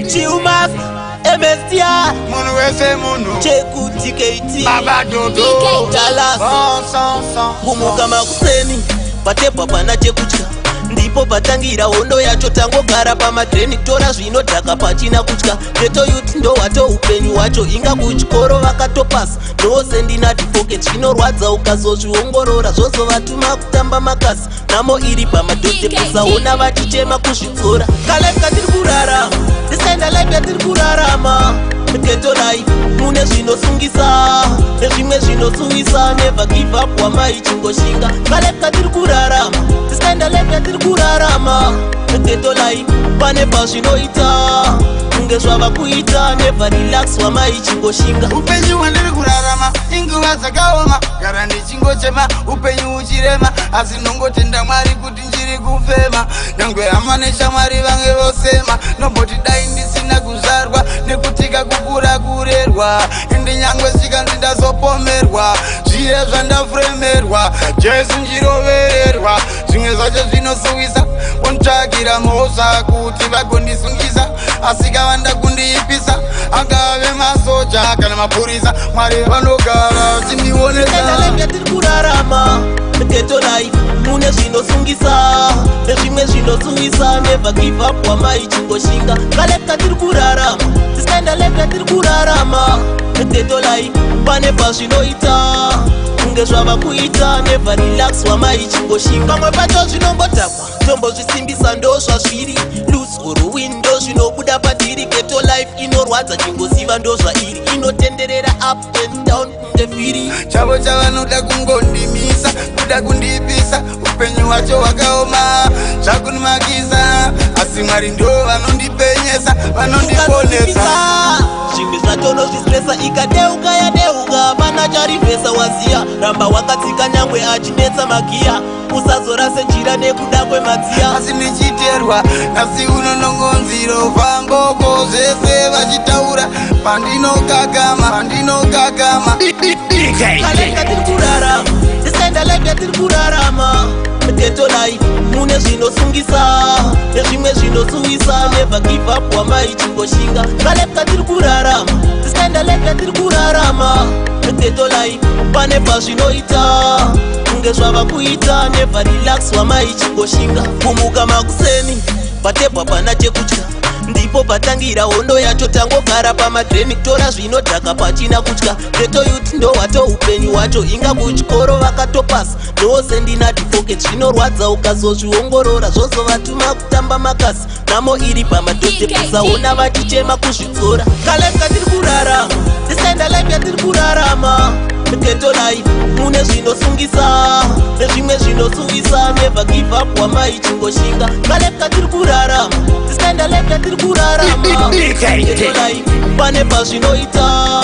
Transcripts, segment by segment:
Chiumas, MSTR, Munu wese munu Cheku TKT, Baba Dodo Dallas, Gumuka makuseni, patepa pana chekutya. Ndipo patangira hondo yacho tangogara pamadreni tora zvinodhaka pachina kutya. Ghetto youth ndo wato upenyu wacho inga kuchikoro vakatopasa nose ndina pocket zvinorwadza ukazozviongorora zvozovatuma kutamba makasi namo iri pamadhodhe kusaona vatichema kuzvidzora. Kalife katiri kurarama this kind of life yatiri kurarama ghetto life mune zvinosungisa nezvimwe zvinosuwisa never give up wamai chingoshinga. Kalife katiri kurarama this kind of life yatiri kurarama ghetto life pane pazvinoita kunge zvava kuita never relax wamai chingoshinga. Upenyu wandiri kurarama inguva dzakaoma gara ndichingochema upenyu uchirema asi nongotenda Mwari kuti njiri kufema nyangwe hama neshamwari vange vosema nomboti dai ndisina kuzvarwa nekutika kukura kurerwa ende nyangwe sikanzi ndazopomerwa zviye zvandafuremerwa Jesu njirovererwa zvimwe zvacho zvinosuwisa vontsvagira mhosva kuti vagondisungisa asi kavanda kundiipisa angave masoja kana mapurisa Mwari vanogara vachindionesa. Yatiri kurarama ghetto life mune zvinosungisa nezvimwe zvinosuwisa never give up wamai chingoshinga. Kalife katiri kurarama this kind of life yatiri kurarama ghetto life pane pazvinoita kunge zvava kuita never relax wamai chingoshinga. Pamwe pacho zvinongotakwa tombozvisimbisa ndo zvazviri lose or win ndo zvinobuda patiri. Ghetto life inorwadza chingosiva ndo zvairi inotenderera up and down kunge firi chavo chavanoda kungondimisa kuda kundipisa upenyu wacho wakaoma zvakunimakisa asi Mwari ndo vanondipenyesa vanondiponesa. zvimwe zvatonozvistresa ikadeuka yadeuka pana charivhesa waziya ramba wakatsika nyangwe achinetsa magiya usazora senjira nekuda kwemadziya asi ndichiterwa asi unonongonziro vangoko zvese vachitaura pandinogagama Kalife katiri kurarama this kind of life yatiri kurarama ghetto life mune zvinosungisa nezvimwe zvinosuwisa never give up wamai chingoshinga. Kalife katiri kurarama this kind of life yatiri kurarama ghetto life pane pazvinoita kunge zvava kuita never relax wamai chingoshinga. Gumuka makuseni patepa pana chekutya ndipo patangira hondo yacho tangogara pamadreni tora zvinodhaka pachina kutya. Ghetto youth ndo wato upenyu wacho inga kuchikoro vakatopasa nose ndina pocket zvinorwadza ukazozviongorora zvozovatuma kutamba makasi namo iri pamadhodhe kusaona vatichema kuzvidzora. Kalife katiri kurarama this kind of life yatiri kurarama ghetto life mune zvinosungisa nezvimwe zvinosuwisa never give up wamai chingoshinga. Kalife katiri kurarama this kind of life yatiri kurarama ghetto life pane pazvinoita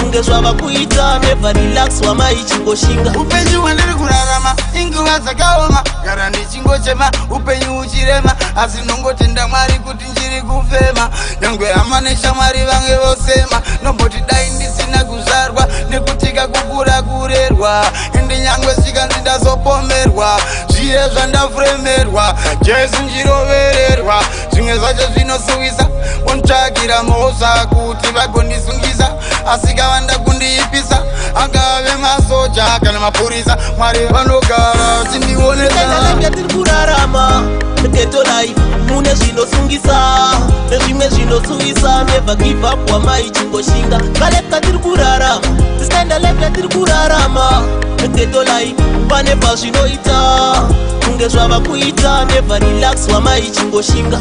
kunge zvava kuita never relax wamai chingoshinga. Upenyu wandiri kurarama inguva dzakaoma gara ndichingochema upenyu uchirema asi nongotenda Mwari kuti njiri kufema nyangwe hama neshamwari vange vosema nomboti dai ndisina kuzvarwa nekutika kukura kurerwa ende nyangwe sikanzi ndazopomerwa zviye zvandafuremerwa Jesu njirovererwa zvimwe zvacho zvinosuwisa vontsvagira mhosva kuti vagondisungisa asi kavanda kundiipisa angave masoja kana mapurisa Mwari vanogara vachindionesa. Yatiri kurarama ghetto life mune zvinosungisa nezvimwe zvinosuwisa never give up wamai chingoshinga. Kalife katiri kurarama this kind of life yatiri kurarama ghetto life pane pazvinoita kunge zvava kuita never relax wamai chingoshinga.